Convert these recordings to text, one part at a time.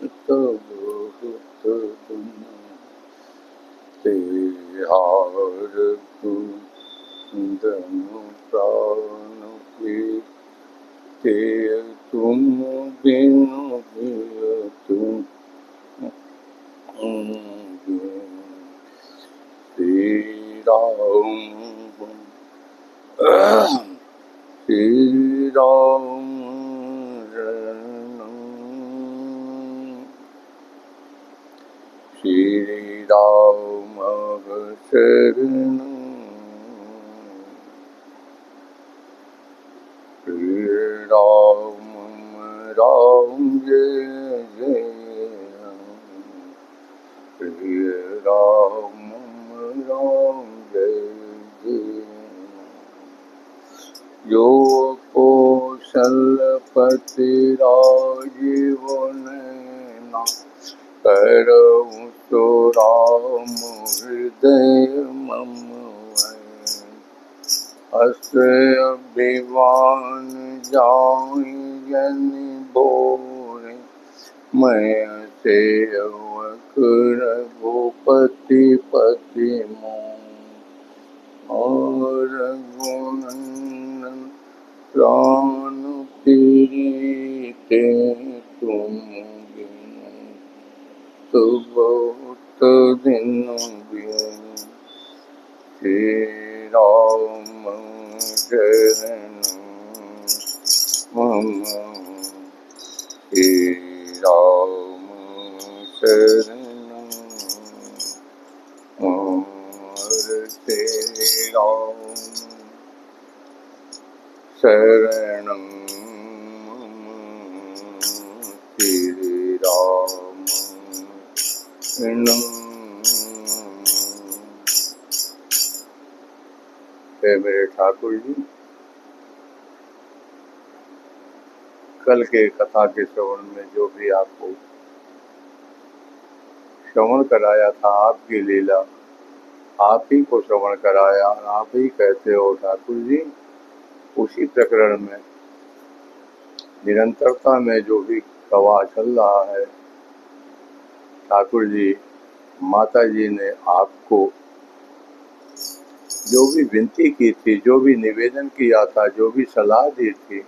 तब तुम तेहार कुंदन प्राण के ते तुम बिनु तुम श्री राम श्री राम श्री राम शरण श्री राम राम जय जय श्री राम राम जय जय जो कौशलपति राजीवन ना करऊं तो राम हृदय मम हस्त अभिमान जाई जन बोरे मैं सेवक रघुपति पति और रघुनंदन प्राण प्रीते तुम तो बहुत दिन बिन श्री राम शरण मम श्री राम शरण मम श्री राम शरण श्री राम शरण। मेरे ठाकुर जी, कल के कथा के श्रवण में जो भी आपको श्रवण कराया था, आपकी लीला आप ही को श्रवण कराया, आप ही कहते हो ठाकुर जी। उसी प्रकरण में निरंतरता में जो भी प्रवाह चल रहा है, ठाकुर जी माता जी ने आपको जो भी विनती की थी, जो भी निवेदन किया था, जो भी सलाह दी थी,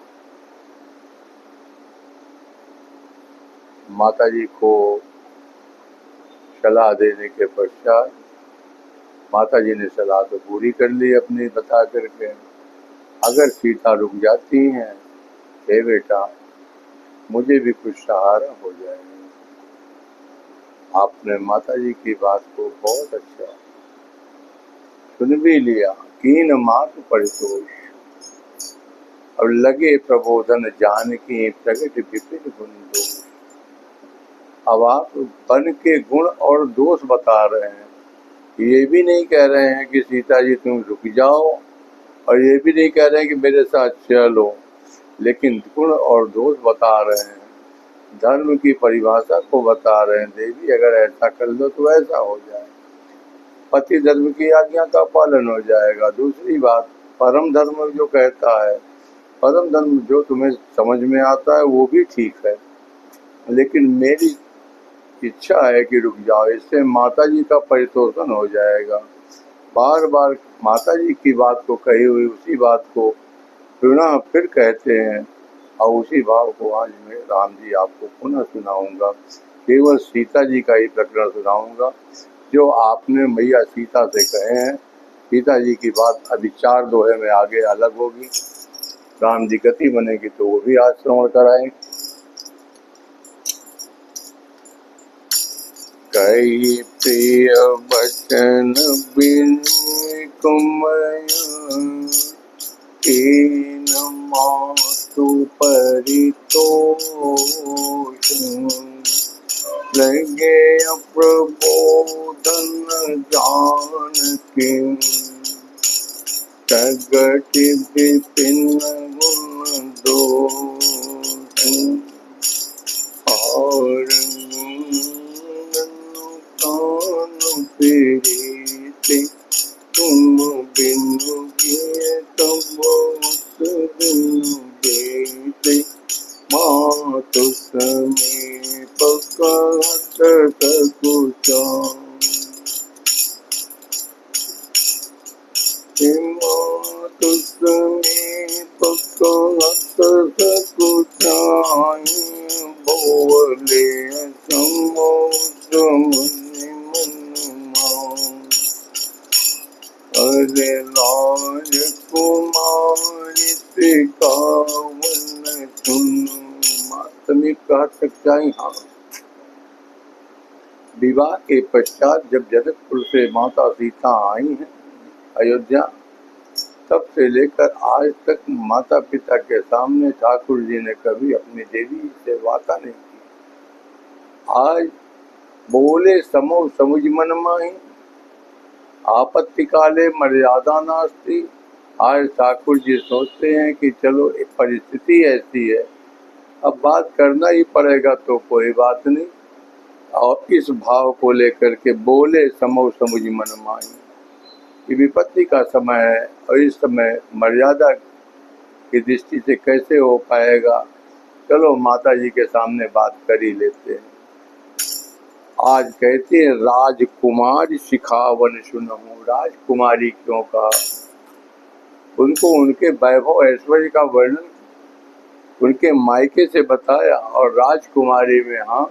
माता जी को सलाह देने के पश्चात माता जी ने सलाह तो पूरी कर ली अपनी बता करके। अगर सीता रुक जाती हैं, हे बेटा मुझे भी कुछ सहारा हो जाएगा। आपने माता जी की बात को बहुत अच्छा सुन भी लिया। कीन मात परितोष और लगे प्रबोधन जानकी प्रगट विपिन गुण दोष। अब आप बन के गुण और दोष बता रहे हैं। ये भी नहीं कह रहे हैं कि सीता जी तुम रुक जाओ, और ये भी नहीं कह रहे हैं कि मेरे साथ चलो, लेकिन गुण और दोष बता रहे हैं, धर्म की परिभाषा को बता रहे हैं। देवी अगर ऐसा कर लो तो ऐसा हो जाए, पति धर्म की आज्ञा का पालन हो जाएगा। दूसरी बात, परम धर्म जो कहता है, परम धर्म जो तुम्हें समझ में आता है वो भी ठीक है, लेकिन मेरी इच्छा है कि रुक जाओ, इससे माता जी का परितोषण हो जाएगा। बार बार माता जी की बात को कही हुई उसी बात को पुनः फिर कहते हैं, और उसी भाव को आज मैं राम जी आपको पुनः सुनाऊंगा। केवल सीता जी का ही प्रकरण सुनाऊंगा जो आपने मैया सीता से कहे हैं। सीता जी की बात अभी 4 दोहे में आगे अलग होगी, राम जी गति बनेगी तो वो भी आज श्रवण कराएंगे। कई प्रिय बचन बिन कुमय कीन मातु परितोष। लगे प्रबोधन जानकी प्रगट विपिन गुण दोष। और प्रीति तुम बिनु तब दिन बीते मान मातु समीप कहत सकुचा मातु समीप कहत सकुचाई बोले समुद्र मुनि मन अरे राजकुमारी सिखावन सुन समीप कह सकता है। हाँ, विवाह के पश्चात जब जनकपुर से माता सीता आई हैं अयोध्या, तब से लेकर आज तक माता पिता के सामने ठाकुर जी ने कभी अपनी देवी से वार्ता नहीं की। आज बोले समो समुझ मन माही आपत्ति काले मर्यादा नास्ती। आज ठाकुर जी सोचते हैं कि चलो एक परिस्थिति ऐसी है, अब बात करना ही पड़ेगा तो कोई बात नहीं, और इस भाव को लेकर के बोले समो समुझ मन माही। ये विपत्ति का समय है और इस समय मर्यादा की दृष्टि से कैसे हो पाएगा, चलो माता जी के सामने बात कर ही लेते हैं। आज कहते हैं राजकुमारी सिखावन सुनहु। राजकुमारी क्यों कहा? उनको उनके वैभव ऐश्वर्य का वर्णन उनके मायके से बताया, और राजकुमारी में हाँ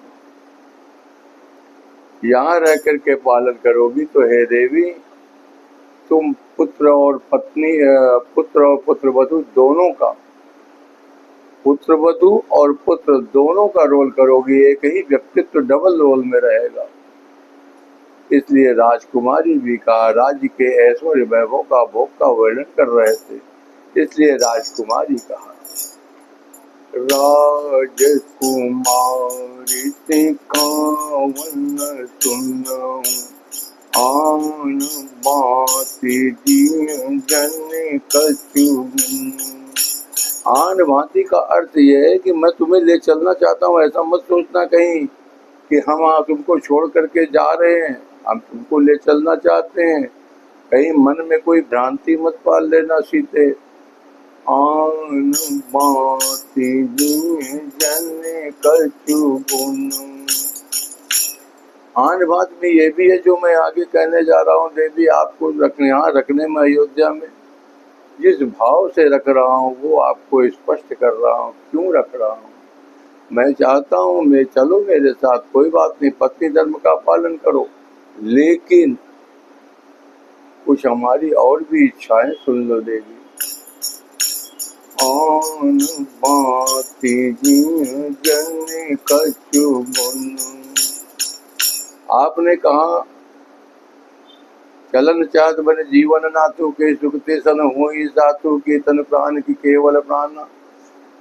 यहाँ रह कर के पालन करोगी तो हे देवी तुम पुत्र और पत्नी पुत्र और पुत्रवधू दोनों का पुत्रवधू और पुत्र दोनों का रोल करोगी, एक ही व्यक्तित्व डबल रोल में रहेगा। इसलिए राजकुमारी भी कहा, राज्य के ऐश्वर्य वैभव का भोग का वर्णन कर रहे थे, इसलिए राजकुमारी कहा। राजकुमारी सिखावन सुनहु आन भांति जन कछु। आन भांति का अर्थ यह है कि मैं तुम्हें ले चलना चाहता हूँ, ऐसा मत सोचना कहीं कि हम तुमको छोड़ करके जा रहे हैं, हम तुमको ले चलना चाहते हैं, कहीं मन में कोई भ्रांति मत पाल लेना सीते। आन भांति जन कछु गुण। आन बात में ये भी है जो मैं आगे कहने जा रहा हूँ देवी, आपको यहाँ रखने में अयोध्या में जिस भाव से रख रहा हूँ वो आपको स्पष्ट कर रहा हूँ क्यों रख रहा हूँ। मैं चाहता हूँ मैं चलो मेरे साथ, कोई बात नहीं, पत्नी धर्म का पालन करो, लेकिन कुछ हमारी और भी इच्छाएं सुन लो देवी। आन भांति जन कछु गुण। आपने कहा चलन चाहत बन जीवन नातु के सुखते सन हुई सातु के तन प्राण की केवल प्राण।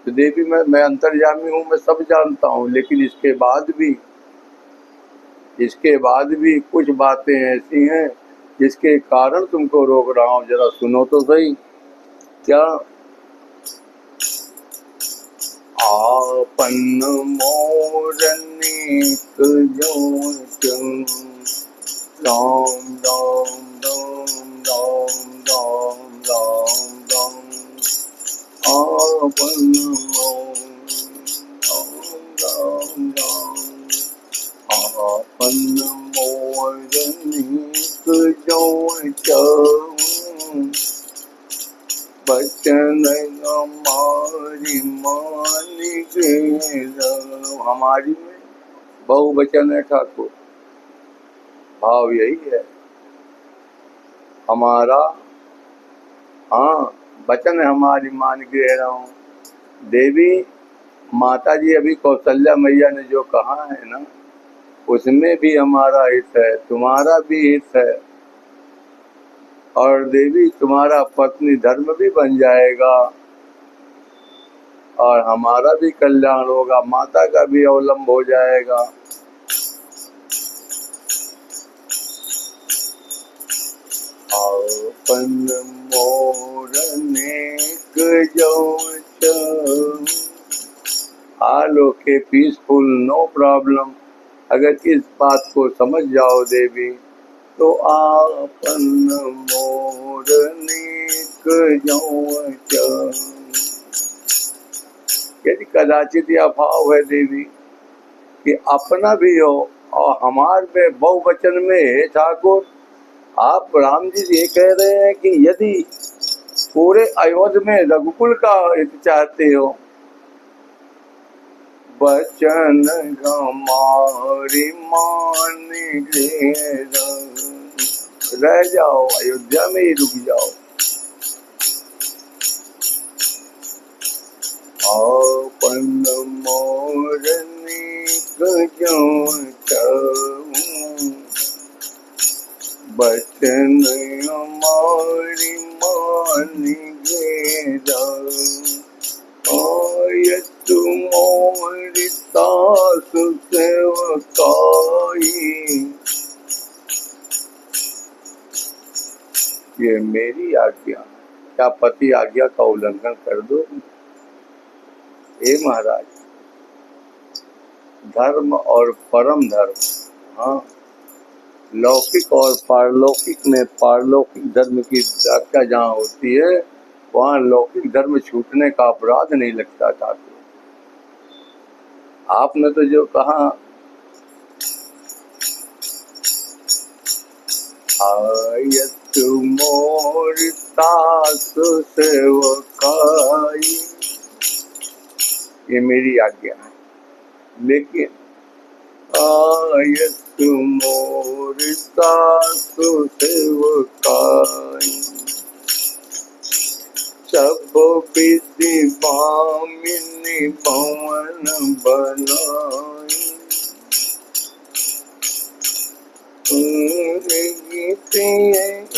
तो देवी मैं अंतर्यामी हूँ, मैं सब जानता हूँ, लेकिन इसके बाद भी कुछ बातें ऐसी हैं जिसके कारण तुमको रोक रहा हूँ, जरा सुनो तो सही। क्या? आपन मोरनिक जो राम राम राम राम राम राम राम। आपन राम राम आपन मोरनिक जो बचन हमारी मान के। हमारी में बहुवचन है ठाकुर, भाव यही है हमारा। हाँ, वचन हमारी मान के रह रहा हूँ देवी। माता जी अभी कौशल्या मैया ने जो कहा है ना, उसमें भी हमारा हित है, तुम्हारा भी हित है, और देवी तुम्हारा पत्नी धर्म भी बन जाएगा और हमारा भी कल्याण होगा, माता का भी अवलंब हो जाएगा। आपन मोरनिक जो all okay, peaceful, no problem. अगर इस बात को समझ जाओ देवी तो आपन मोरनिक जो यदि कदाचित यह भाव है देवी कि अपना भी हो और हमार में बहुवचन में है ठाकुर, आप राम जी ये कह रहे हैं कि यदि पूरे अयोध्या में रघुकुल का हित चाहते हो, वचन हमारी मान रह जाओ, अयोध्या में ही रुक जाओ। आपन मोरनी वचन हमारी मान मोरी सासु सेवकाई। ये मेरी आज्ञा, क्या पति आज्ञा का उल्लंघन कर दो? हे महाराज, धर्म और परम धर्म, हाँ, लौकिक और पारलौकिक में पारलौकिक धर्म की व्याख्या जहाँ होती है वहाँ लौकिक धर्म छूटने का अपराध नहीं लगता था। आपने तो जो कहा आयत मोर सासु सेवकाई, ये मेरी आज्ञा है, लेकिन आयत मोर सासु सेवकाई सब विधि भामिनी भवन बनाई।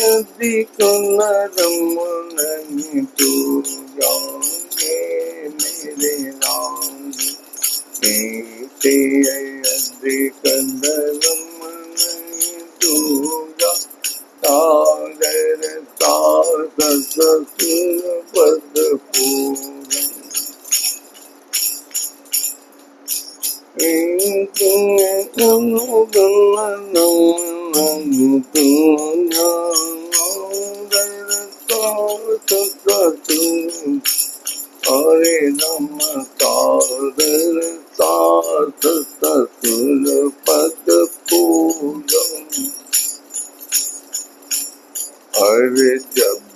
अधिक नरम नहीं तू जाने मेरे राम, अधिक नरम नहीं तू जा सागर सास पद पूरन। हरे राम सागर सास ससुर पद पूरन। अरे जब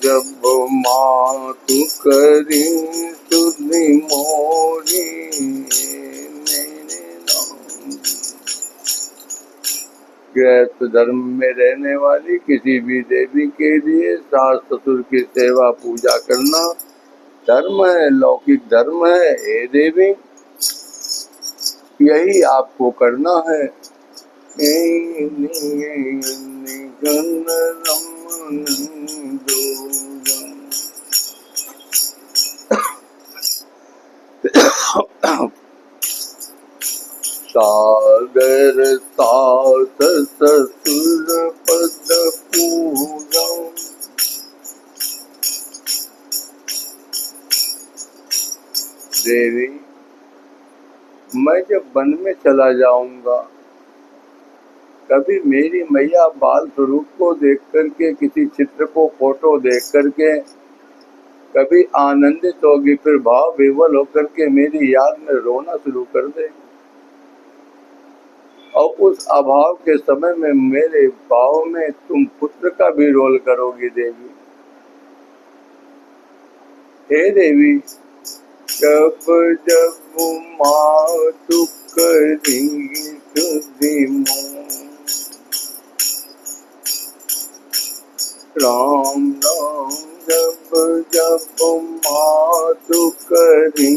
जब मातु करी सुधि मोरी मेरे राम। गृहस्थ धर्म में रहने वाली किसी भी देवी के लिए सास ससुर की सेवा पूजा करना धर्म है, लौकिक धर्म है। हे देवी, यही आपको करना है। सागर सास ससुर पद पूरन। देवी, मैं जब वन में चला जाऊंगा, कभी मेरी मैया बाल स्वरूप को देख करके, किसी चित्र को फोटो देख करके कभी आनंदित होगी, फिर भाव विवल होकर के मेरी याद में रोना शुरू कर देगी, और उस अभाव के समय में मेरे भाव में तुम पुत्र का भी रोल करोगी। देवी, हे देवी, जब जब मातु करी सुधि मोरी राम राम, जब जब मातु करी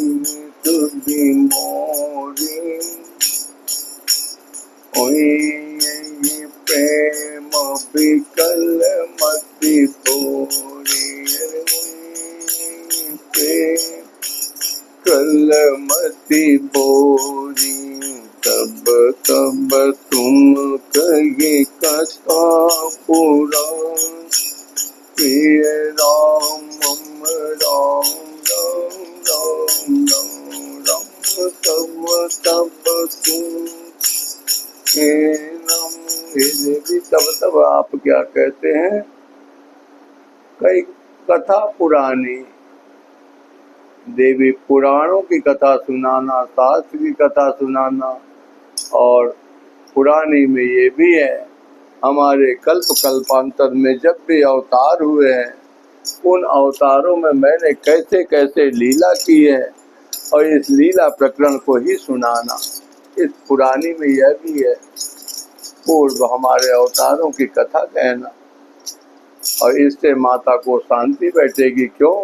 सुधि मोरी प्रेम विकल मति भोरी। कलमति बोरी तब तब तुम कही कथा पुराण। प्रिय राम राम राम राम राम राम तब तब तुम तब आप क्या कहते हैं? कई कथा पुरानी देवी पुराणों की कथा सुनाना, शास्त्र की कथा सुनाना। और पुरानी में ये भी है, हमारे कल्प कल्पांतर में जब भी अवतार हुए हैं, उन अवतारों में मैंने कैसे कैसे लीला की है, और इस लीला प्रकरण को ही सुनाना। इस पुरानी में यह भी है, पूर्व हमारे अवतारों की कथा कहना। और इससे माता को शांति बैठेगी। क्यों?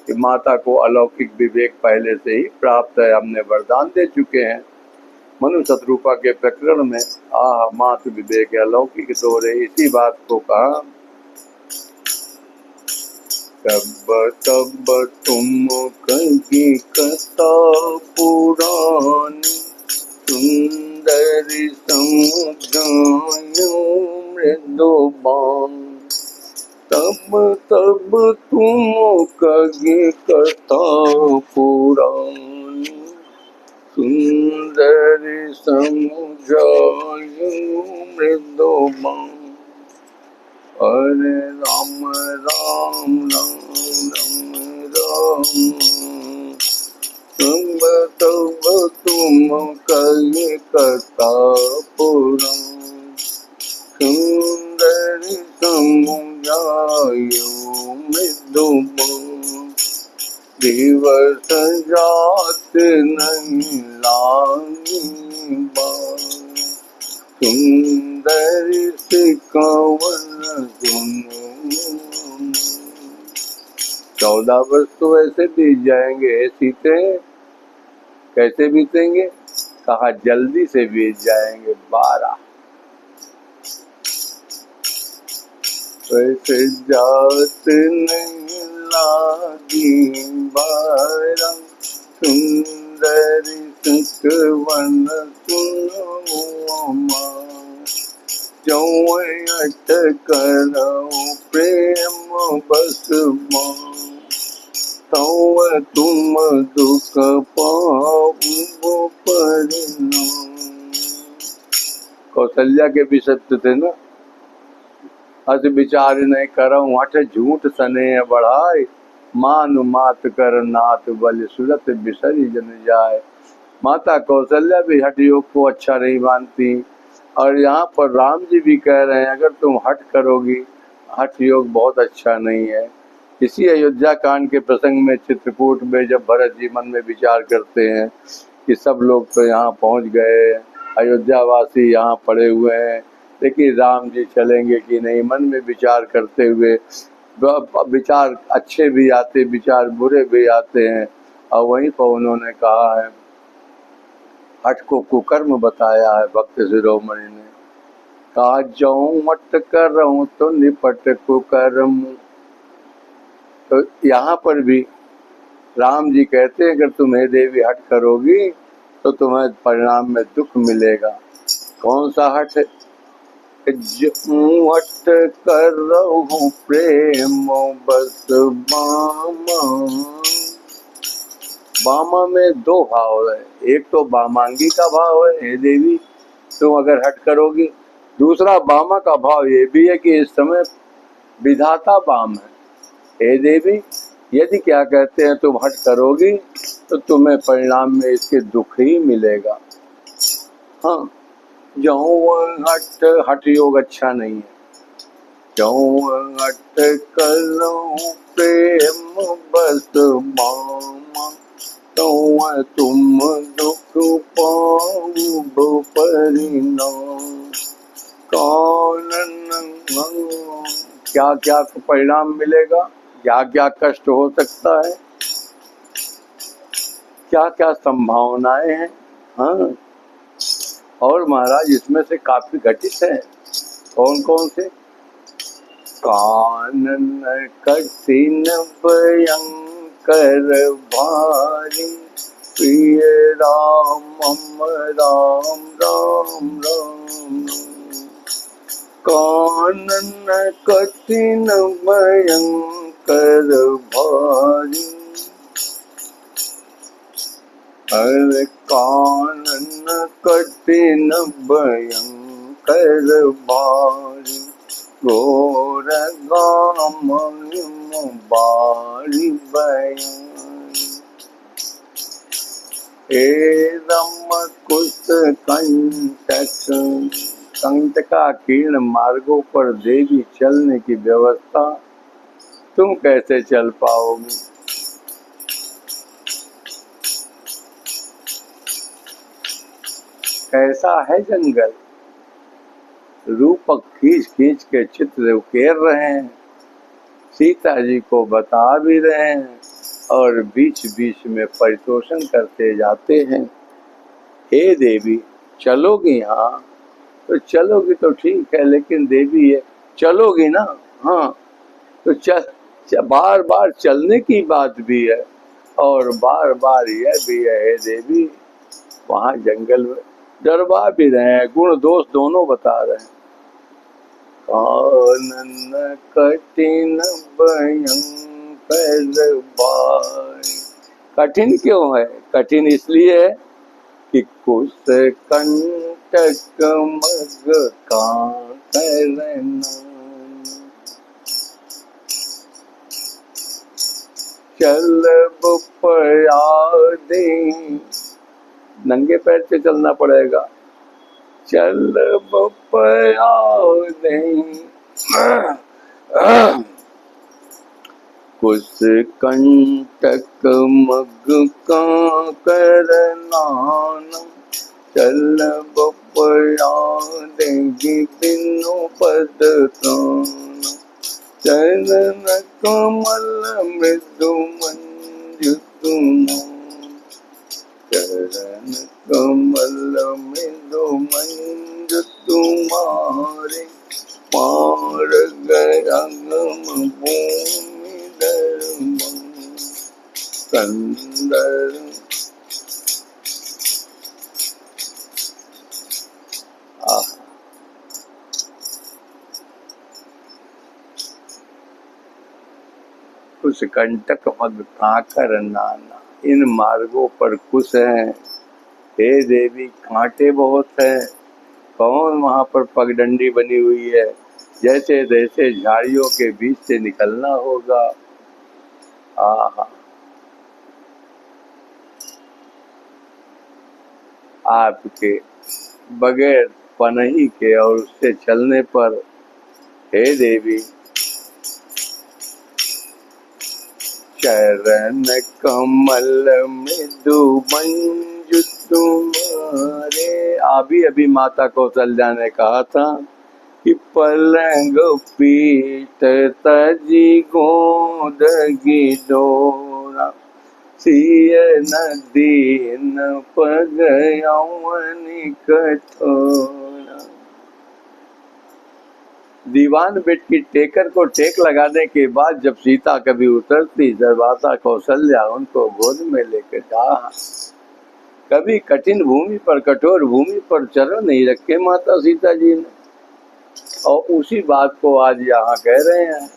कि माता को अलौकिक विवेक पहले से ही प्राप्त है, हमने वरदान दे चुके हैं। मनु शतरूपा के प्रकरण में मात विवेक अलौकिक दोरे, इसी बात को कहा। तब तब तुम कही कथा पुरानी, सुंदरी समझायो मृदुबान। तब तब तुम कही कथा पुरानी, सुंदरी समझायो मृदुबान। हरे राम राम राम राम राम। तब तब तुम कही कथा पुरानी, सुंदरी समझायो मृदुबान। दिवस जात नहीं लागी बार, सुंदरी सिकावन सुनो। 14 वर्ष तो ऐसे बीत जाएंगे सीते। कैसे बीतेंगे? कहा जल्दी से बीत जाएंगे 12। वैसे जात नहीं लागी बारा, सुंदरी सिकवन सुनो माँ। जो अट करो प्रेम बस माँ, तो तुम दुख पाओ परिणाम। कौशल्या के भी सत्य थे ना। हस विचार नहीं करऊँ, हठ झूठ सने बढ़ाए। मान मात कर नाथ बल, सुरत बिसरी जन जाए। माता कौशल्या भी हठ योग को अच्छा नहीं मानती। और यहाँ पर राम जी भी कह रहे हैं, अगर तुम हठ करोगी, हठ योग बहुत अच्छा नहीं है। इसी अयोध्या कांड के प्रसंग में चित्रकूट में जब भरत जी मन में विचार करते हैं कि सब लोग तो यहाँ पहुँच गए, अयोध्या वासी यहाँ पड़े हुए हैं, लेकिन राम जी चलेंगे कि नहीं, मन में विचार करते हुए विचार अच्छे भी आते, विचार बुरे भी आते हैं। और वहीं पर उन्होंने कहा है, हठ को कुकर्म बताया है भक्त शिरोमणि ने। कहा जाऊं मट कर रहूं तो निपट कुकर्म। तो यहाँ पर भी राम जी कहते हैं, अगर तुम हे देवी हठ करोगी तो तुम्हें परिणाम में दुख मिलेगा। कौन सा हठ है? हट कर रहूं प्रेम बस बामा। बामा में 2 भाव है, एक तो बामांगी का भाव है, हे देवी तुम अगर हट करोगी। दूसरा बामा का भाव ये भी है कि इस समय विधाता बाम है। हे देवी यदि क्या कहते हैं तुम हट करोगी तो तुम्हें परिणाम में इसके दुख ही मिलेगा। हाँ, हठ योग अच्छा नहीं है। हट करो प्रेम बस मामा, तो तुम दुख पाओ परिणाम। क्या क्या परिणाम मिलेगा, क्या क्या कष्ट हो सकता है, क्या क्या संभावनाएं हैं। हाँ, और महाराज इसमें से काफी घटित है। कौन कौन से? कानन कठिन भयंकर भारी, प्रिय राम राम राम राम। कानन कठिन भयंकर भारी, अरे कानन कठिन भयंकर भारी, घोर गाम बारी बयानी। एदम कुश कंटक कंटका कीर्ण मार्गों पर देवी चलने की व्यवस्था तुम कैसे चल पाओगी? कैसा है जंगल, रूपक खींच खींच के चित्र उकेर रहे हैं, सीता जी को बता भी रहे हैं और बीच बीच में परितोषण करते जाते हैं। हे देवी चलोगी? हाँ तो चलोगी तो ठीक है, लेकिन देवी है चलोगी ना? हाँ तो बार बार चलने की बात भी है और बार बार यह भी है हे देवी, वहाँ जंगल में डरवा भी रहे हैं, गुण दोष दोनों बता रहे हैं। कानन कठिन भयंकर बाई। कठिन क्यों है? कठिन इसलिए है कि कुश कंटक मग कांकर चल पयादे, नंगे पैर से चलना पड़ेगा। चल पयादे कुश कंटक मग कांकर नानम, चल पयादे बिनु पद तानम, चरण कमल मृदु मंजु तुमारे, चरण कमल मृदु मंजु तुम्हारे, पार गयम भूमि धर्म कंदर। कुश कंटक मग कांकर नाना, इन मार्गों पर कुश हैं हे देवी, कांटे बहुत हैं। कौन वहाँ पर पगडंडी बनी हुई है, जैसे जैसे झाड़ियों के बीच से निकलना होगा। आहा, आपके बगैर पनही के और उससे चलने पर हे देवी, चरण कमल मृदु मंजु तुम्हारे। अभी माता कौशल्या ने कहा था कि पलंग पीठ तजी गोद गिडोरा, सिय नदीन पग यौवनी कठोरा। दीवान बेट की टेकर को टेक लगाने के बाद जब सीता कभी उतरती, जब माता कौशल्या उनको गोद में लेकर जा, कभी कठिन भूमि पर, कठोर भूमि पर चरण नहीं रखे माता सीता जी ने। और उसी बात को आज यहाँ कह रहे हैं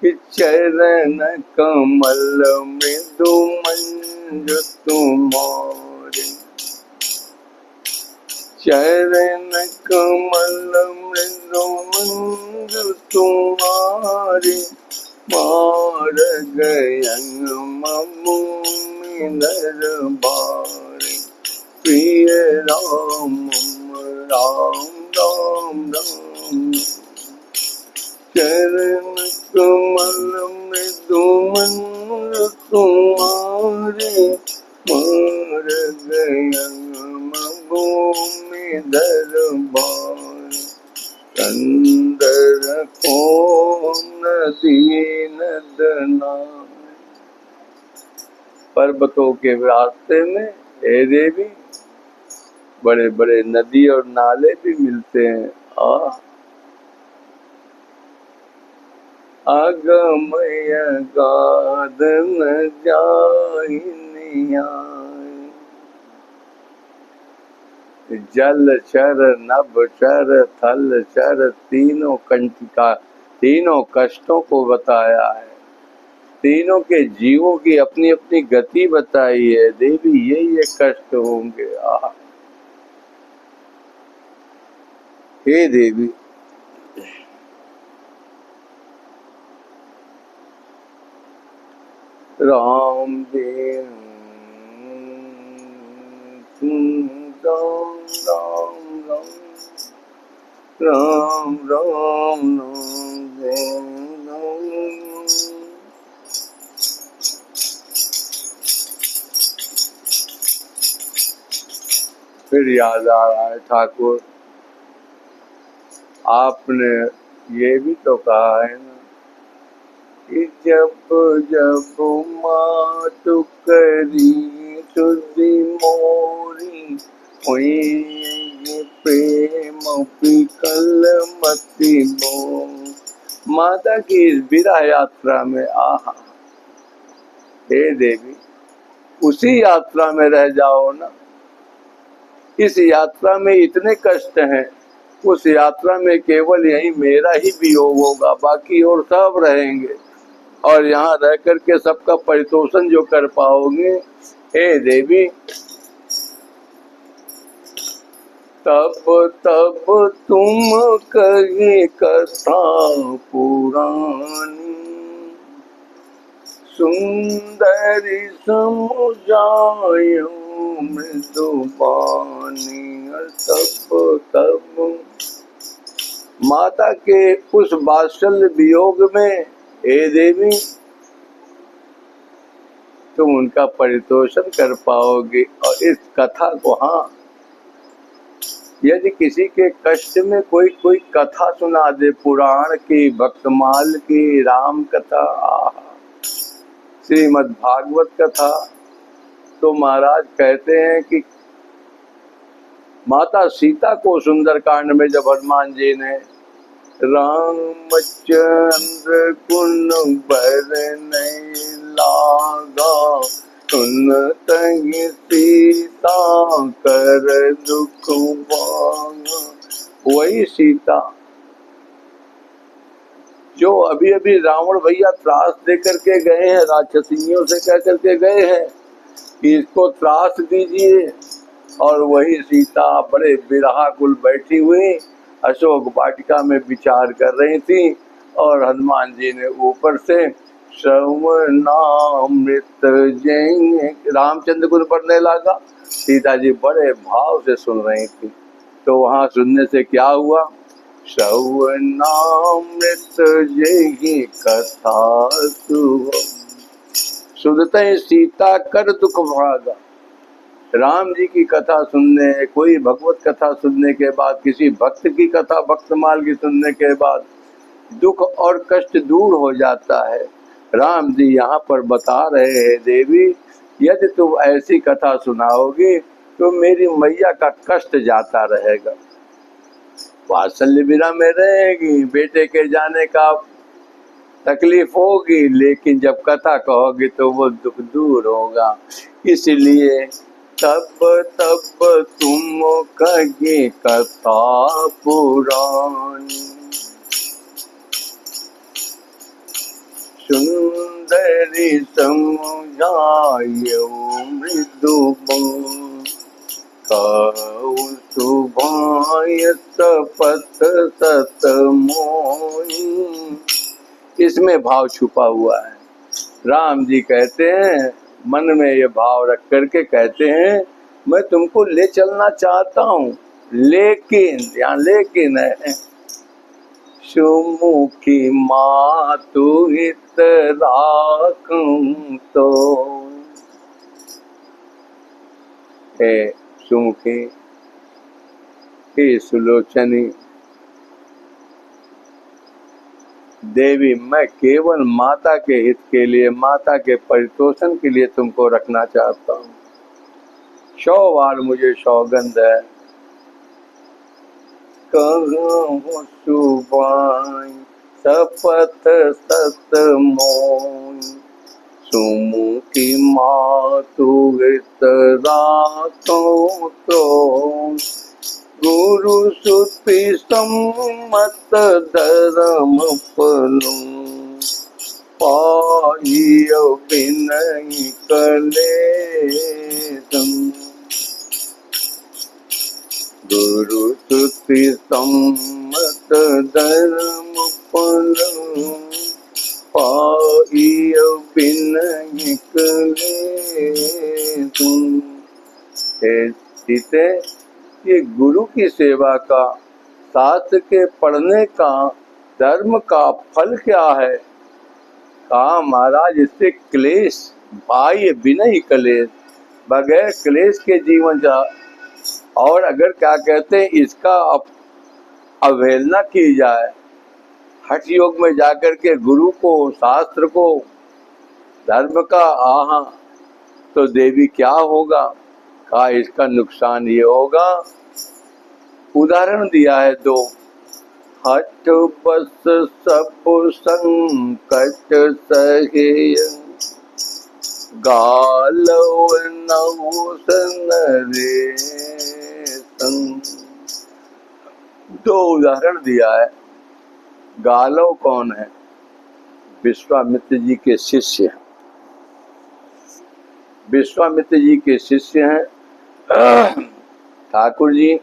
कि चरण कमल मृदु मंजु तुम्हारे, चरण कमल मृदु मंजु तुम्हारे, मार गयन भूमि दरबारे, प्रिय राम राम राम राम। चरण कमल मृदु मंजु तुम्हारे, मार गयन भूमि दरबार, कंदर को नदी नदना। पर्वतों के रास्ते में हे देवी बड़े बड़े नदी और नाले भी मिलते हैं। अगमय गाद न जाहि नियाय, जल चर नभ चर थल चर, तीनों कंटिका, तीनों कष्टों को बताया है, तीनों के जीवों की अपनी अपनी गति बताई है। देवी ये कष्ट होंगे। हे देवी राम दीन राम राम राम राम राम राम राम। फिर याद आ रहा है ठाकुर, आपने ये भी तो कहा है ना कि जब जब मातु करी सुधि मोरी हुई प्रेम विकल मति बो। माता की इस विरह यात्रा में आहा, हे देवी उसी यात्रा में रह जाओ ना। इस यात्रा में इतने कष्ट हैं, उस यात्रा में केवल यही मेरा ही वियोग होगा, बाकी और सब रहेंगे और यहाँ रह करके सबका परितोषण जो कर पाओगे। हे देवी तब तब तुम कही कथा पुरानी सुंदरी समुझायो मृदुबानी। तब तब माता के उस वात्सल्य वियोग में हे देवी तुम उनका परितोषण कर पाओगे। और इस कथा को, हाँ यदि किसी के कष्ट में कोई कोई कथा सुना दे, पुराण की, भक्तमाल की, राम कथा, श्रीमद् भागवत कथा, तो महाराज कहते हैं कि माता सीता को सुंदरकांड में जब हनुमान जी ने रामचंद्र कुन बरनै लागा सुनतहि सीता कर दुख भागा। वही सीता जो अभी अभी रावण भैया त्रास दे करके गए हैं, राक्षसियों से कह करके गए हैं कि इसको त्रास दीजिए, और वही सीता बड़े विरहाकुल बैठी हुई अशोक वाटिका में विचार कर रही थी और हनुमान जी ने ऊपर से श्रवणामृत जय रामचंद्र को पढ़ने लगा। सीता जी बड़े भाव से सुन रही थी, तो वहां सुनने से क्या हुआ, श्रवणामृत जय कथा सुनते सीता कर दुख भागा। राम जी की कथा सुनने, कोई भगवत कथा सुनने के बाद, किसी भक्त की कथा भक्तमाल की सुनने के बाद दुख और कष्ट दूर हो जाता है। राम जी यहाँ पर बता रहे हैं देवी यदि तुम ऐसी कथा सुनाओगी तो मेरी मैया का कष्ट जाता रहेगा, वात्सल्य विरह में रहेगी, बेटे के जाने का तकलीफ होगी, लेकिन जब कथा कहोगे तो वो दुख दूर होगा। इसलिए तब तब तुम कही कथा पुरानी सुंदरी समझायो मृदुबानी सुभाय सपथ सत मोही। इसमें भाव छुपा हुआ है। राम जी कहते हैं, मन में ये भाव रख करके कहते हैं मैं तुमको ले चलना चाहता हूँ, लेकिन यहाँ लेकिन है, सुमुखी मातु हित राखूं तो। हे सुमुखी, हे सुलोचनी देवी, मैं केवल माता के हित के लिए, माता के परितोषण के लिए तुमको रखना चाहता हूँ। 100 बार मुझे सौगंध है, कहूँ सुबाई सपथ सत मोई सुमुखी मातु हित राखूं तो। गुरु सुति सम्मत धर्म फलूं पाइयो बिनहि कलेशं। गुरु सुति सम्मत धर्म फलूं पाइयो बिनहि कलेशं। सीते, ये गुरु की सेवा का, शास्त्र के पढ़ने का, धर्म का फल क्या है? कहा महाराज इससे क्लेश, भाई बिना ही क्लेश, बगैर क्लेश के जीवन जा। और अगर क्या कहते हैं इसका अवहेलना की जाए, हठ योग में जाकर के गुरु को, शास्त्र को, धर्म का, आहा, तो देवी क्या होगा? कहा इसका नुकसान ये होगा। उदाहरण दिया है दो, हठ बस सब संकट सहे, गालव नहुसन रे संग। दो उदाहरण दिया है। गालव कौन है? विश्वामित्र जी के शिष्य हैं। विश्वामित्र जी के शिष्य हैं। ठाकुर जी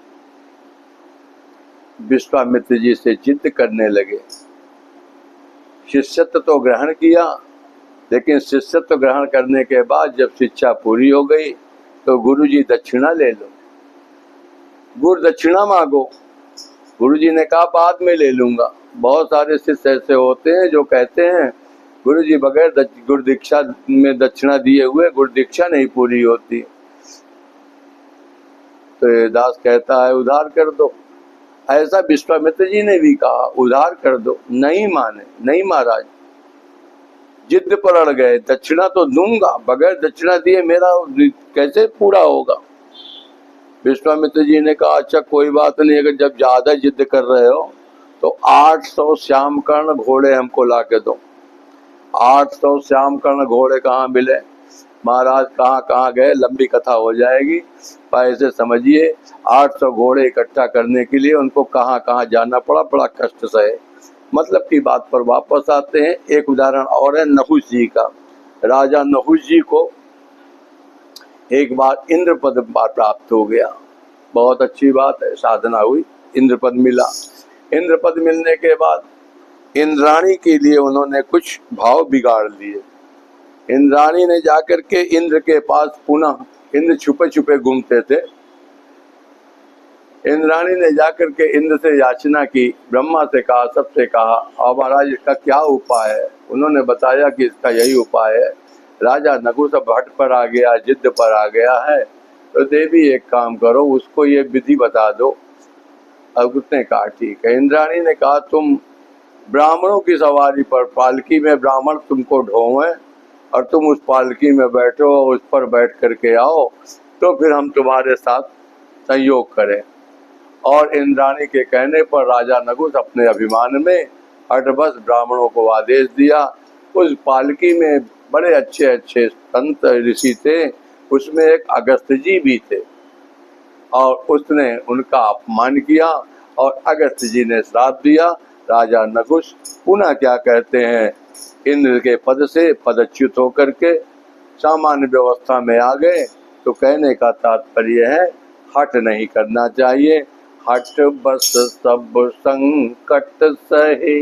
विश्वामित्र जी से जिद करने लगे। शिष्यत्व तो ग्रहण किया, लेकिन शिष्यत्व ग्रहण करने के बाद जब शिक्षा पूरी हो गई तो गुरु जी दक्षिणा ले लो, गुरु दक्षिणा मांगो। गुरु जी ने कहा बाद में ले लूंगा। बहुत सारे शिष्य ऐसे होते हैं जो कहते हैं गुरु जी बगैर गुरु दीक्षा में दक्षिणा दिए हुए गुरु दीक्षा नहीं पूरी होती। तो दास कहता है उधार कर दो। ऐसा विश्वामित्र जी ने भी कहा उधार कर दो, नहीं माने, नहीं महाराज, जिद पर अड़ गए। दक्षिणा तो दूंगा, बगैर दक्षिणा दिए मेरा कैसे पूरा होगा? विश्वामित्र जी ने कहा अच्छा कोई बात नहीं, अगर जब ज्यादा जिद कर रहे हो तो 800 श्यामकर्ण घोड़े हमको ला के दो। 800 श्यामकर्ण घोड़े कहाँ मिले? महाराज कहाँ कहाँ गए, लंबी कथा हो जाएगी, पर ऐसे समझिए 800 घोड़े इकट्ठा करने के लिए उनको कहाँ कहाँ जाना पड़ा, बड़ा कष्ट सहे। मतलब की बात पर वापस आते हैं। एक उदाहरण और है नहुष जी का। राजा नहुष जी को एक बार इंद्र पद प्राप्त हो गया। बहुत अच्छी बात है, साधना हुई, इंद्र पद मिला। इंद्र पद मिलने के बाद इंद्राणी के लिए उन्होंने कुछ भाव बिगाड़ लिए। इंद्राणी ने जाकर के इंद्र के पास पुनः, इंद्र छुपे छुपे घूमते थे, इंद्राणी ने जाकर के इंद्र से याचना की, ब्रह्मा से कहा, सबसे कहा और महाराज इसका क्या उपाय है? उन्होंने बताया कि इसका यही उपाय है। राजा नहुष अब हट पर आ गया, जिद पर आ गया है, तो देवी एक काम करो, उसको ये विधि बता दो। अब उसने कहा ठीक है। इंद्राणी ने कहा तुम ब्राह्मणों की सवारी पर, पालकी में ब्राह्मण तुमको ढोवें और तुम उस पालकी में बैठो, उस पर बैठ करके आओ, तो फिर हम तुम्हारे साथ संयोग करें। और इंद्राणी के कहने पर राजा नहुष अपने अभिमान में हठबस ब्राह्मणों को आदेश दिया। उस पालकी में बड़े अच्छे अच्छे संत ऋषि थे, उसमें एक अगस्त जी भी थे, और उसने उनका अपमान किया और अगस्त जी ने श्राप दिया। राजा नहुष पुनः क्या कहते हैं, इंद्र के पद से पदच्युत होकर के सामान्य व्यवस्था में आ गए। तो कहने का तात्पर्य है हठ नहीं करना चाहिए। हठ बस सब संकट सहे।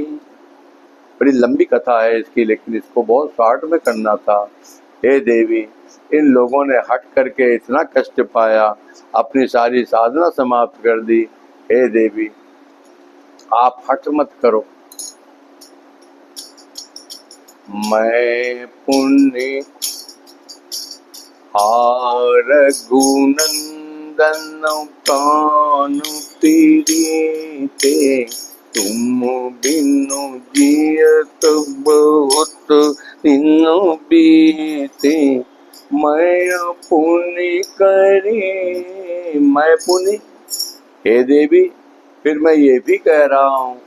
बड़ी लंबी कथा है इसकी, लेकिन इसको बहुत शॉर्ट में करना था। हे देवी, इन लोगों ने हट करके इतना कष्ट पाया, अपनी सारी साधना समाप्त कर दी। हे देवी आप हट मत करो। मैं पुण्य हार गुनंदन प्राण पीड़िते, तुम बिनु जियत बहुत दिन बीते। मैं पुण्य करी, मैं पुण्य, हे देवी फिर मैं ये भी कह रहा हूँ,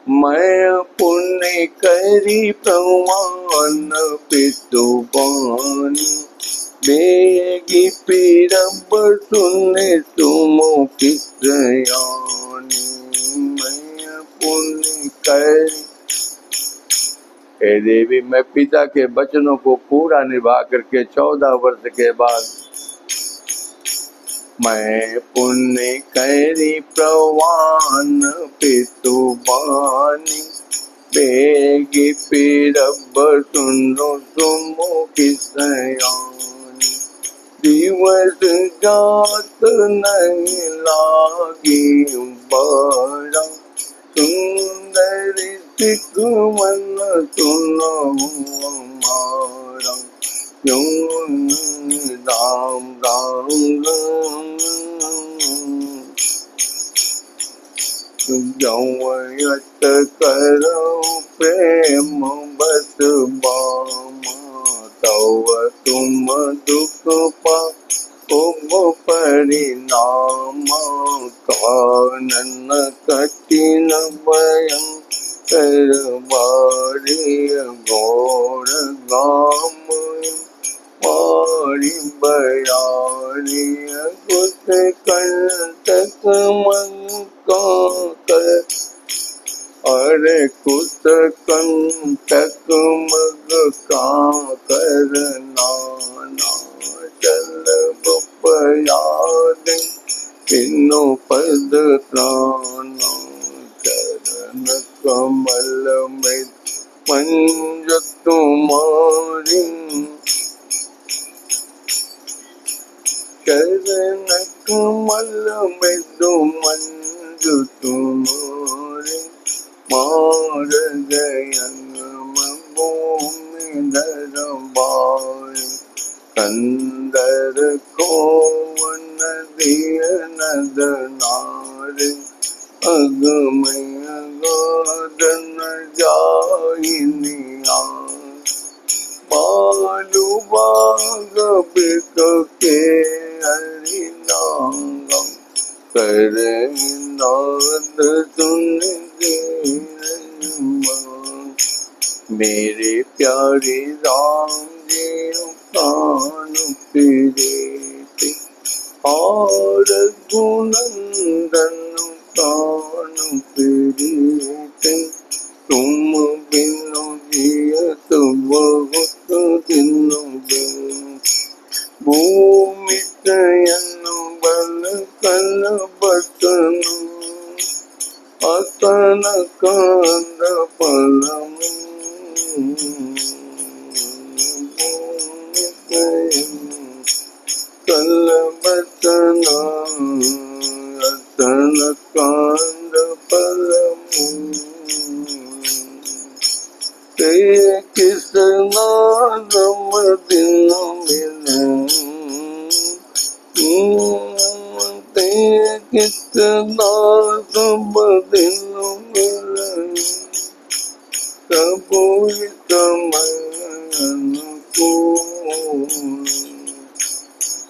मैं पुण्य करी प्रमाण पितुपानी, बेगी पीरब सुने तुम किसयानी। मैं पुण्य करी, हे देवी मैं पिता के वचनों को पूरा निभा करके 14 वर्ष के बाद, मैं पुण्य करी प्रवान पितुबानी, बेगी पीरब सुनो तुम किसयानी। दिवस जात नहीं लागी बड़ा सुंदर सिख मन सुनो हमारा क्यों राम राम जवयत करो प्रेम बस बामा तव तुम दुख पा उब परिणाम कानन कठिन भयं कर बारी गौर गाम पारी बयारी कुछ कंटक मन का कर अरे कुछ कंटक मग का कर नाना चल बपयाद तीनों पद त्राना चरण कमल में मंज तुम्हारी चरण कमल में दो मंज तुम्हारे मार गयन भूमि दरबार कंदर को नदिय नद नार अगमय गादन जाइनिया बालू बाग बिक के हरिनाम कर नाद सुन मेरे प्यारे राम जी कान फिरे और गुनंदन कान फिरे तुम बिनु जियत बहुत दिन बिन भूमि शयन बल कल बसन अतन कंद फलम कल बसन अतन कंद फलम ते किस नाम दिन मिले ते किस नाम दिन मिले सबो समय अनुकूल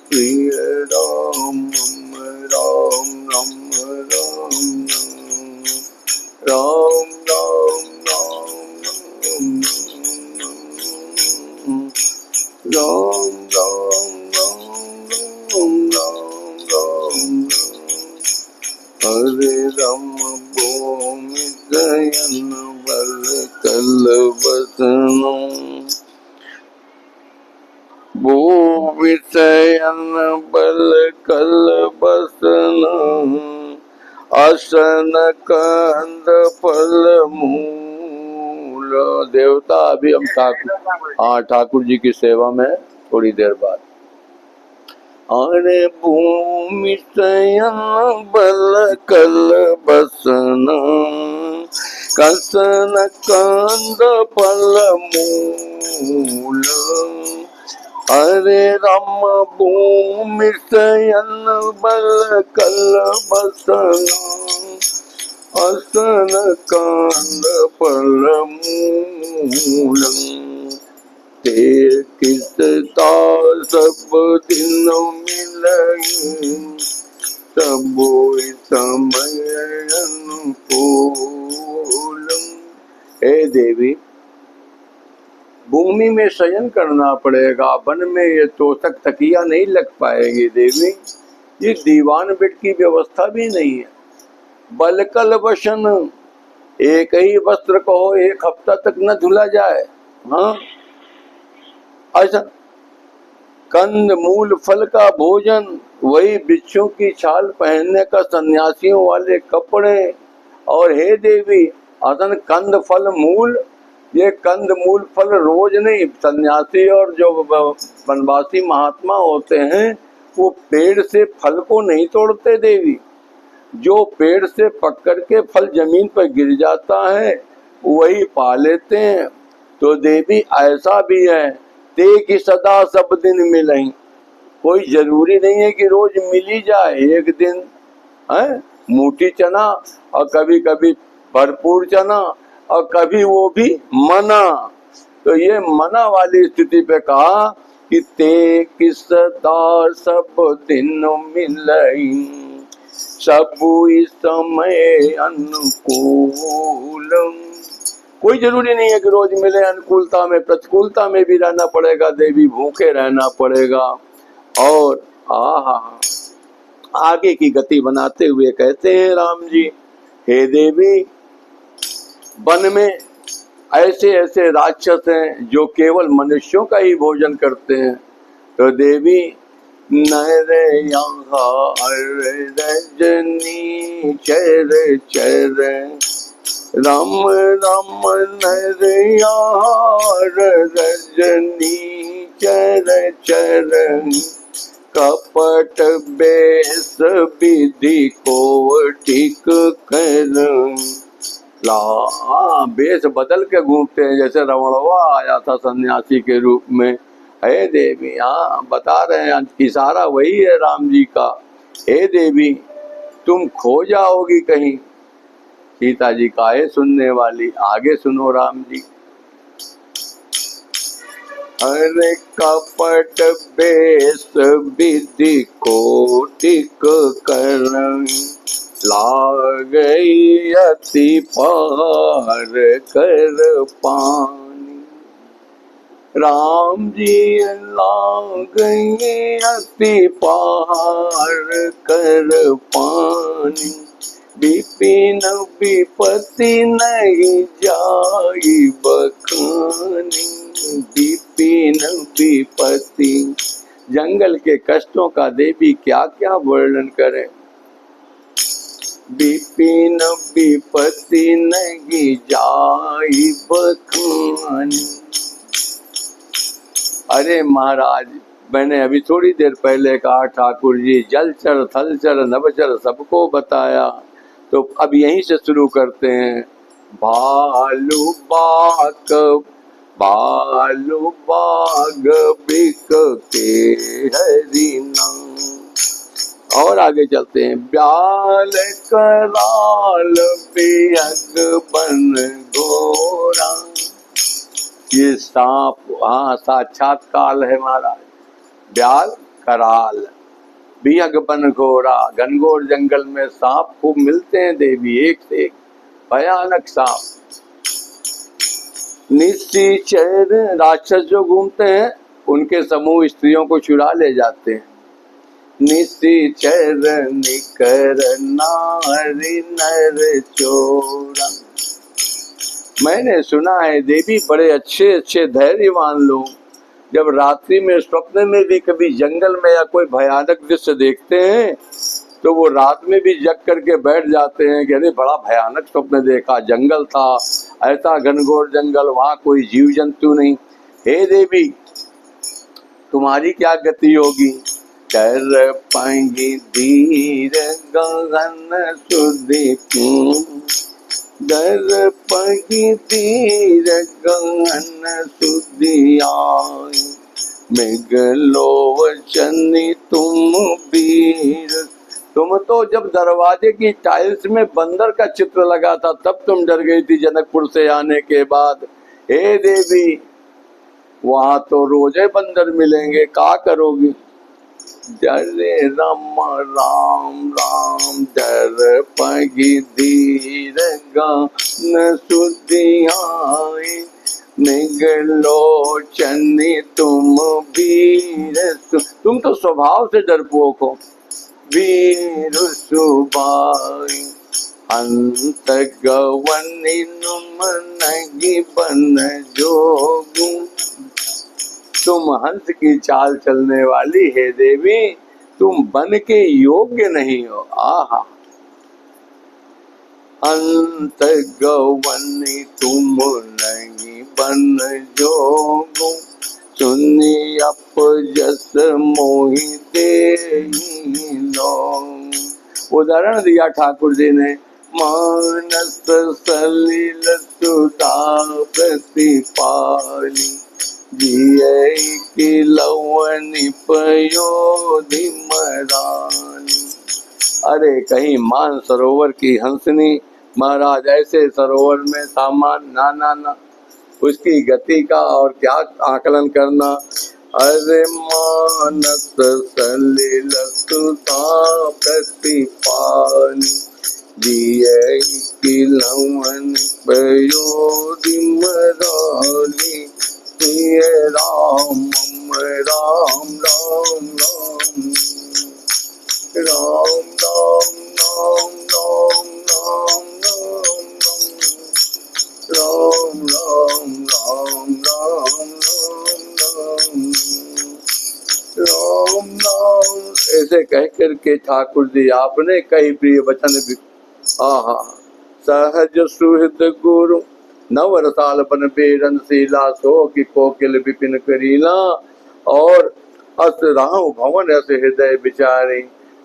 प्रिय राम राम राम राम राम राम राम हरे राम भूमि दयन बल कल बसन भूमि दयन बल कल बसन आसन कंद फल मूल। देवता अभी हम ठाकुर जी की सेवा में थोड़ी देर बाद। अरे भूमि शयन बल कल बसन कसन कंद फल मूल। अरे राम भूमि शयन बल कल बसन असन कंद फल मूल। ते किसता सब दिन मिलई सबो समय अनुकूल। हे देवी, भूमि में शयन करना पड़ेगा, वन में ये तोतक तकिया नहीं लग पाएगी देवी, ये दीवान बेड की व्यवस्था भी नहीं है। बलकल वशन, एक ही वस्त्र कहो एक हफ्ता तक न धुला जाए। हाँ ऐसा कंद मूल फल का भोजन, वही वृक्षों की छाल पहनने का सन्यासियों वाले कपड़े। और हे देवी, अदन कंद फल मूल ये कंद मूल फल रोज नहीं, सन्यासी और जो वनवासी महात्मा होते हैं वो पेड़ से फल को नहीं तोड़ते देवी, जो पेड़ से पक कर के फल जमीन पर गिर जाता है वही पा लेते हैं। तो देवी ऐसा भी है, ते की सदा सब दिन मिलें, कोई जरूरी नहीं है कि रोज मिल ही जाए। एक दिन है मोटी चना और कभी कभी भरपूर चना और कभी वो भी मना। तो ये मना वाली स्थिति पे कहा कि ते किस सदा सब दिन मिलई, सब समय अनुकूल। कोई जरूरी नहीं है कि रोज मिले, अनुकूलता में प्रतिकूलता में भी रहना पड़ेगा देवी, भूखे रहना पड़ेगा। और आगे की गति बनाते हुए कहते हैं राम जी, हे देवी वन में ऐसे ऐसे राक्षस हैं जो केवल मनुष्यों का ही भोजन करते हैं। तो देवी नर यहाँ रजनी चर चर, राम राम नर यहाँ रजनी चर चर, कपट बेस विधि को ठीक कर। ला बेस बदल के घूमते हैं, जैसे रवणवा आया था सन्यासी के रूप में। हे देवी, हाँ बता रहे हैं, इशारा वही है राम जी का। हे देवी तुम खो जाओगी कहीं। सीता जी का है सुनने वाली, आगे सुनो राम जी। अरे कपट बेस विधि को ठीक कर, लागई अति पार कर पानी। राम जी लागई अति पार कर पानी, विपिन विपत्ति नहीं जाई बखानी। विपिन विपत्ति, जंगल के कष्टों का देवी क्या क्या वर्णन करें। विपिन विपत्ति नहीं जाई बखानी। अरे महाराज, मैंने अभी थोड़ी देर पहले कहा ठाकुर जी जलचर थलचर नभचर सबको बताया, तो अब यहीं से शुरू करते हैं। भालू बाग बिक के हरिना, और आगे चलते हैं। ब्याल कराल बिहग बन घोरा, ये सांप, हाँ साक्षात काल है महाराज। ब्याल कराल बिहग बन घोरा, घनघोर जंगल में सांप खूब मिलते हैं देवी, एक से एक भयानक सांप। निश्चर राक्षस जो घूमते हैं उनके समूह स्त्रियों को चुरा ले जाते हैं। निश्चर निकर नारी नर चोरा। मैंने सुना है देवी बड़े अच्छे अच्छे धैर्यवान लोग जब रात्रि में स्वप्न में भी कभी जंगल में या कोई भयानक दृश्य देखते हैं तो वो रात में भी जग करके बैठ जाते हैं कि अरे बड़ा भयानक स्वप्न देखा, जंगल था ऐसा घनघोर जंगल, वहां कोई जीव जंतु नहीं। हे देवी तुम्हारी क्या गति होगी। कर पाएंगी धीर गगन सुदीप, कर पाएंगी धीर गगन सुदियाई, मेघलोचनी तुम वीर। तुम तो जब दरवाजे की टाइल्स में बंदर का चित्र लगा था तब तुम डर गई थी जनकपुर से आने के बाद। हे देवी वहां तो रोजे बंदर मिलेंगे, क्या करोगी। जरे राम राम राम जर पगी धीर गान सुधियाई, निगलोचनी तुम वीर। तुम तो स्वभाव से डरपोक हो। वीर सुबाई अंत गवनी नुम नगी बन जोगू। तुम हंस की चाल चलने वाली है देवी, तुम बन के योग्य नहीं हो। आहा अंत गवनी तुम नहीं बन जोगु, सुनी अपजस मोहि तेहि लोग। उदाहरण दिया ठाकुर जी ने, मानस सलिल सुता प्रतिपाली, जिये की लवनि पयोधि मरानी। अरे कहीं मान सरोवर की हंसनी, महाराज ऐसे सरोवर में सामान ना ना ना, उसकी गति का और क्या आकलन करना। अरे मानस सलिल सुता प्रतिपाली, जिये की लवनि पयोधि मरानी। हे राम राम राम राम राम राम राम राम राम राम राम राम राम राम राम। ऐसे कह करके ठाकुर जी आपने कई प्रिय वचन भी, आहा, सहज सुहृद गुरु नव रसाल बन बेरन शीला, सो की कोकिल विपिन करीला, और अस राहु भवन अस हृदय विचारी,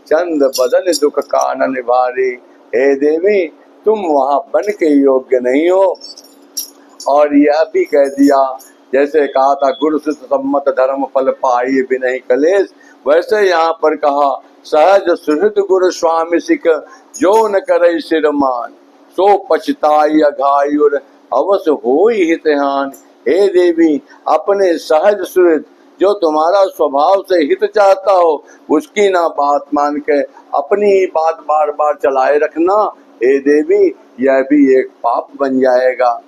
चंद बदन दुख कानन निवारी। हे देवी तुम वहां बन के योग्य नहीं हो। और यह भी कह दिया, जैसे कहा था गुरु सिद्ध सम्मत धर्म फल पाई बिनहि कलेश, वैसे यहाँ पर कहा सहज सुहृद गुरु स्वामी सिख, जो न करे सिरमान, सो पछताई अघायुर अवश्य होई हितहान। हे देवी अपने सहज सुहृद, जो तुम्हारा स्वभाव से हित चाहता हो, उसकी ना बात मान के अपनी ही बात बार बार चलाए रखना। हे देवी यह भी एक पाप बन जाएगा।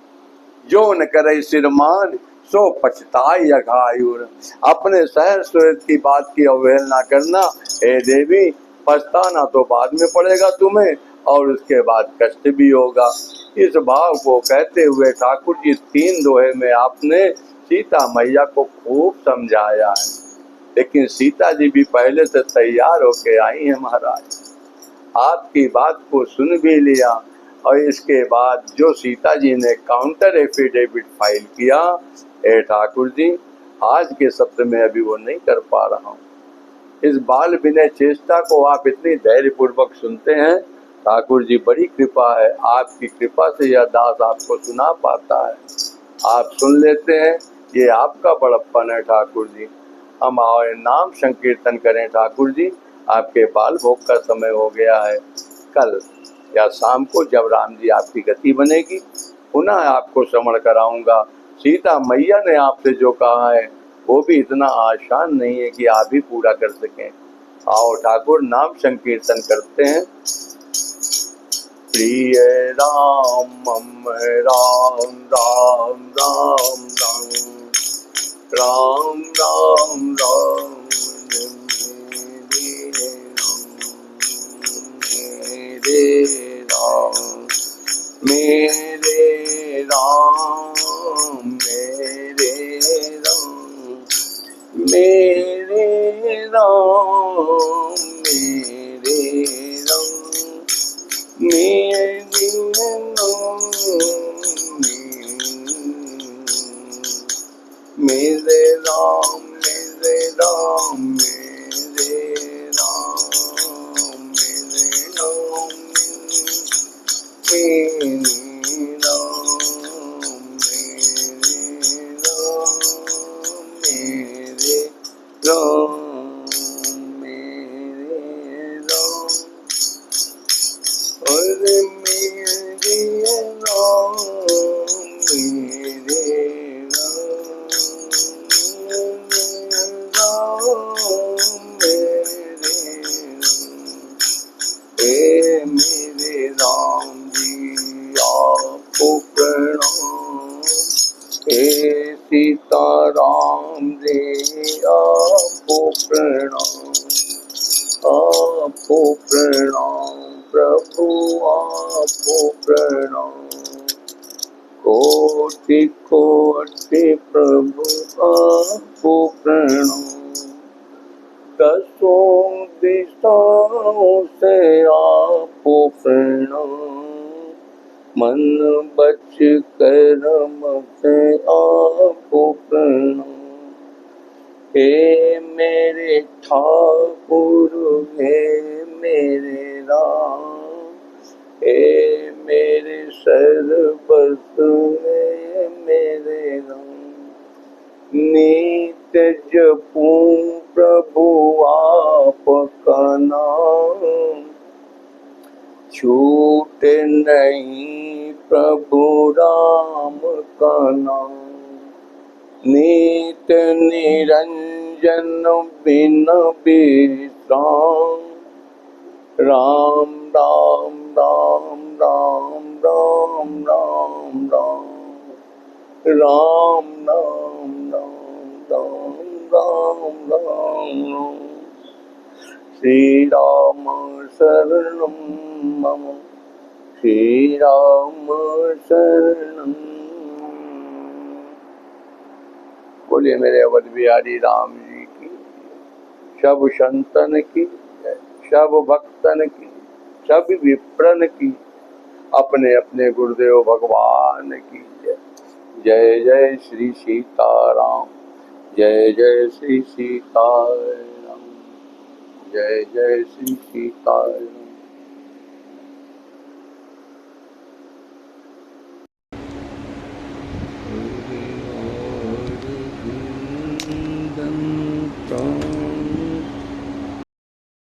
जो न करे सिरमान, सो पछताई अघायुर, अपने सहज सुहृद की बात की अवहेलना करना। हे देवी पछताना तो बाद में पड़ेगा तुम्हें, और उसके बाद कष्ट भी होगा। इस भाव को कहते हुए ठाकुर जी 3 दोहे में आपने सीता मैया को खूब समझाया है। लेकिन सीता जी भी पहले से तैयार होके आई हैं महाराज, आपकी बात को सुन भी लिया, और इसके बाद जो सीता जी ने काउंटर एफिडेविट फाइल किया, ए ठाकुर जी आज के शब्द में अभी वो नहीं कर पा रहा हूँ। इस बाल विनय चेष्टा को आप इतनी धैर्य पूर्वक सुनते हैं, ठाकुर जी बड़ी कृपा है, आपकी कृपा से यह दास आपको सुना पाता है। आप सुन लेते हैं, ये आपका बड़प्पन है ठाकुर जी। हम आए नाम संकीर्तन करें ठाकुर जी, आपके बाल भोग का समय हो गया है। कल या शाम को जब राम जी आपकी गति बनेगी, पुनः आपको श्रवण कराऊंगा। सीता मैया ने आपसे जो कहा है वो भी इतना आसान नहीं है कि आप ही पूरा कर सकें। आओ ठाकुर नाम संकीर्तन करते हैं। प्रिय राम राम राम राम राम राम राम राम मेरे राम मेरे राम मेरे राम मेरे राम मेरे राम मेरे राम मेरे राम मेरे राम मेरे राम सीताराम जी आपको प्रणाम, आपको प्रणाम प्रभु, आपको प्रणाम। कोटि कोटि प्रभु आपको प्रणाम, दसों दिशाओं से आपको प्रणाम, मन बच कर्म से ठाकुर हे मेरे राम, हे मेरे सर्वस्व हे मेरे राम। नित्य जपूं प्रभु आपका नाम, छूटे नहीं प्रभु राम का नाम। नित निरंजन बिन विश्राम, राम राम राम राम राम राम राम, राम राम राम राम राम राम। श्री राम शरणं मम, श्री राम शरणं। बोलिए मेरे अवध बिहारी राम जी की, सब संतन की जय, सब भक्तन की, सब विप्रन की, अपने अपने गुरुदेव भगवान की जय। जय जय श्री सीताराम, जय जय श्री सीताराम, जय जय श्री सीताराम।